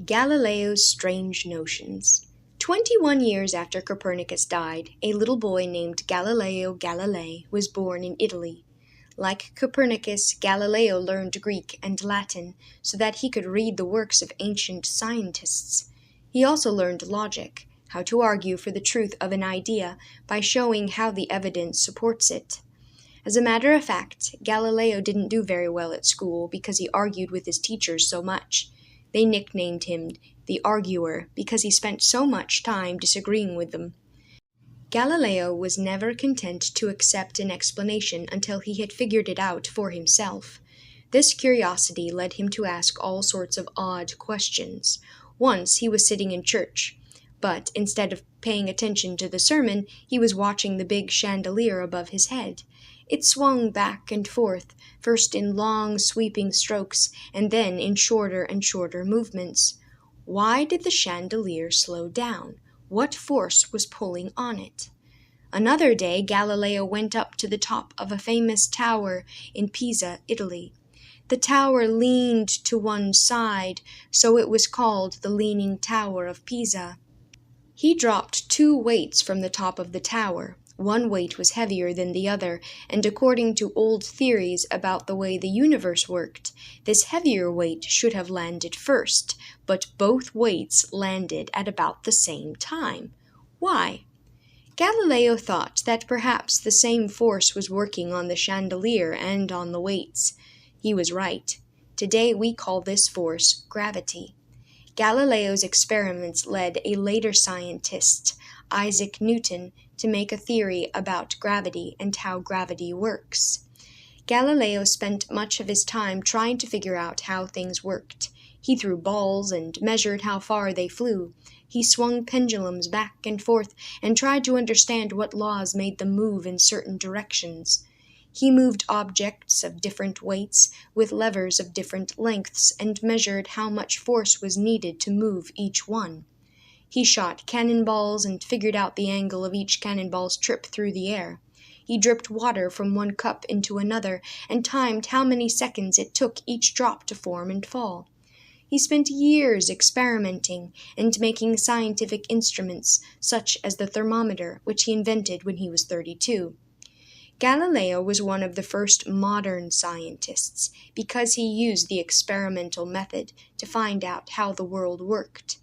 Galileo's Strange Notions. 21 years after Copernicus died, a little boy named Galileo Galilei was born in Italy. Like Copernicus, Galileo learned Greek and Latin so that he could read the works of ancient scientists. He also learned logic, how to argue for the truth of an idea by showing how the evidence supports it. As a matter of fact, Galileo didn't do very well at school because he argued with his teachers so much. They nicknamed him the Arguer because he spent so much time disagreeing with them. Galileo was never content to accept an explanation until he had figured it out for himself. This curiosity led him to ask all sorts of odd questions. Once he was sitting in church, but instead of paying attention to the sermon, he was watching the big chandelier above his head. It swung back and forth, first in long, sweeping strokes, and then in shorter and shorter movements. Why did the chandelier slow down? What force was pulling on it? Another day, Galileo went up to the top of a famous tower in Pisa, Italy. The tower leaned to one side, so it was called the Leaning Tower of Pisa. He dropped 2 weights from the top of the tower. One weight was heavier than the other, and according to old theories about the way the universe worked, this heavier weight should have landed first, but both weights landed at about the same time. Why? Galileo thought that perhaps the same force was working on the chandelier and on the weights. He was right. Today we call this force gravity. Galileo's experiments led a later scientist, Isaac Newton, to make a theory about gravity and how gravity works. Galileo spent much of his time trying to figure out how things worked. He threw balls and measured how far they flew. He swung pendulums back and forth and tried to understand what laws made them move in certain directions. He moved objects of different weights with levers of different lengths and measured how much force was needed to move each one. He shot cannonballs and figured out the angle of each cannonball's trip through the air. He dripped water from one cup into another and timed how many seconds it took each drop to form and fall. He spent years experimenting and making scientific instruments, such as the thermometer, which he invented when he was 32. Galileo was one of the first modern scientists because he used the experimental method to find out how the world worked.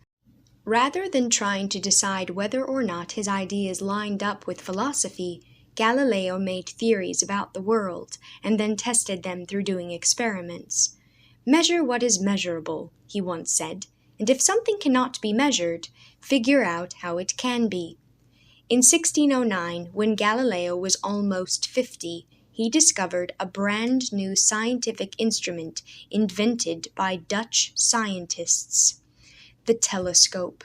Rather than trying to decide whether or not his ideas lined up with philosophy, Galileo made theories about the world and then tested them through doing experiments. "Measure what is measurable," he once said, "and if something cannot be measured, figure out how it can be." In 1609, when Galileo was almost 50, he discovered a brand new scientific instrument invented by Dutch scientists: the telescope.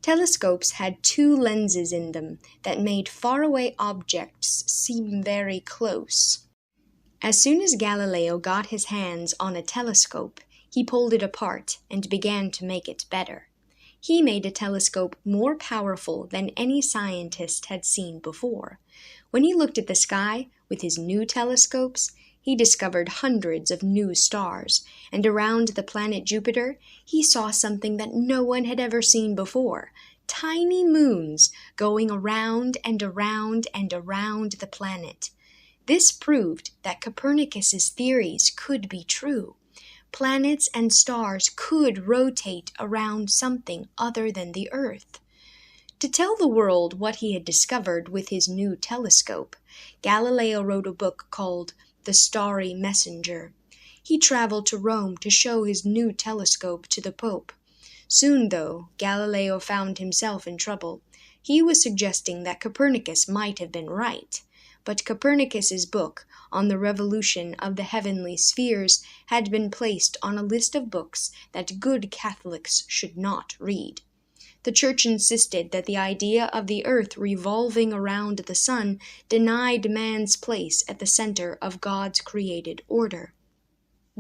Telescopes had 2 lenses in them that made faraway objects seem very close. As soon as Galileo got his hands on a telescope, he pulled it apart and began to make it better. He made a telescope more powerful than any scientist had seen before. When he looked at the sky with his new telescopes, he discovered hundreds of new stars, and around the planet Jupiter, he saw something that no one had ever seen before: tiny moons going around and around and around the planet. This proved that Copernicus's theories could be true. Planets and stars could rotate around something other than the Earth. To tell the world what he had discovered with his new telescope, Galileo wrote a book called The Starry Messenger. He traveled to Rome to show his new telescope to the Pope. Soon, though, Galileo found himself in trouble. He was suggesting that Copernicus might have been right. But Copernicus's book on the revolution of the heavenly spheres had been placed on a list of books that good Catholics should not read. The Church insisted that the idea of the earth revolving around the sun denied man's place at the center of God's created order.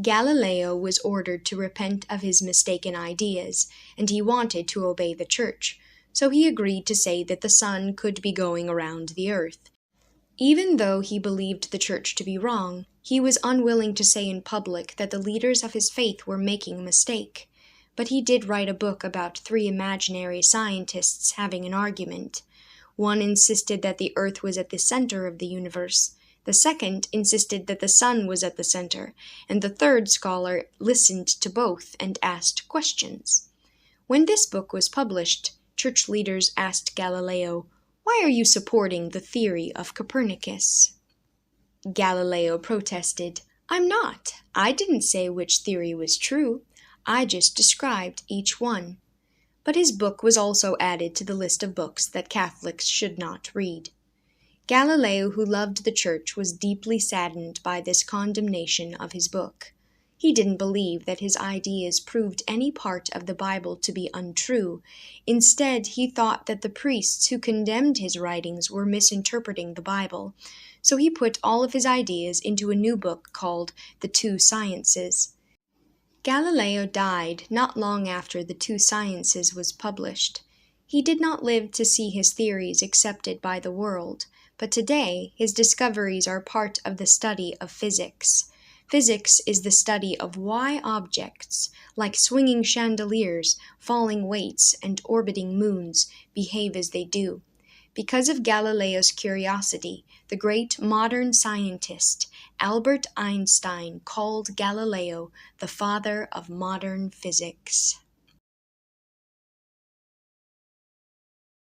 Galileo was ordered to repent of his mistaken ideas, and he wanted to obey the Church, so he agreed to say that the sun could be going around the earth. Even though he believed the Church to be wrong, he was unwilling to say in public that the leaders of his faith were making a mistake. but he did write a book about three imaginary scientists having an argument. One insisted that the Earth was at the center of the universe. The second insisted that the sun was at the center, and the third scholar listened to both and asked questions. When this book was published, church leaders asked Galileo, "Why are you supporting the theory of Copernicus?" Galileo protested, "I'm not. I didn't say which theory was true. I just described each one." But his book was also added to the list of books that Catholics should not read. Galileo, who loved the church, was deeply saddened by this condemnation of his book. He didn't believe that his ideas proved any part of the Bible to be untrue. Instead, he thought that the priests who condemned his writings were misinterpreting the Bible. So he put all of his ideas into a new book called The Two Sciences. Galileo died not long after The Two Sciences was published. He did not live to see his theories accepted by the world, but today his discoveries are part of the study of physics. Physics is the study of why objects, like swinging chandeliers, falling weights, and orbiting moons, behave as they do. Because of Galileo's curiosity, the great modern scientist Albert Einstein called Galileo the father of modern physics.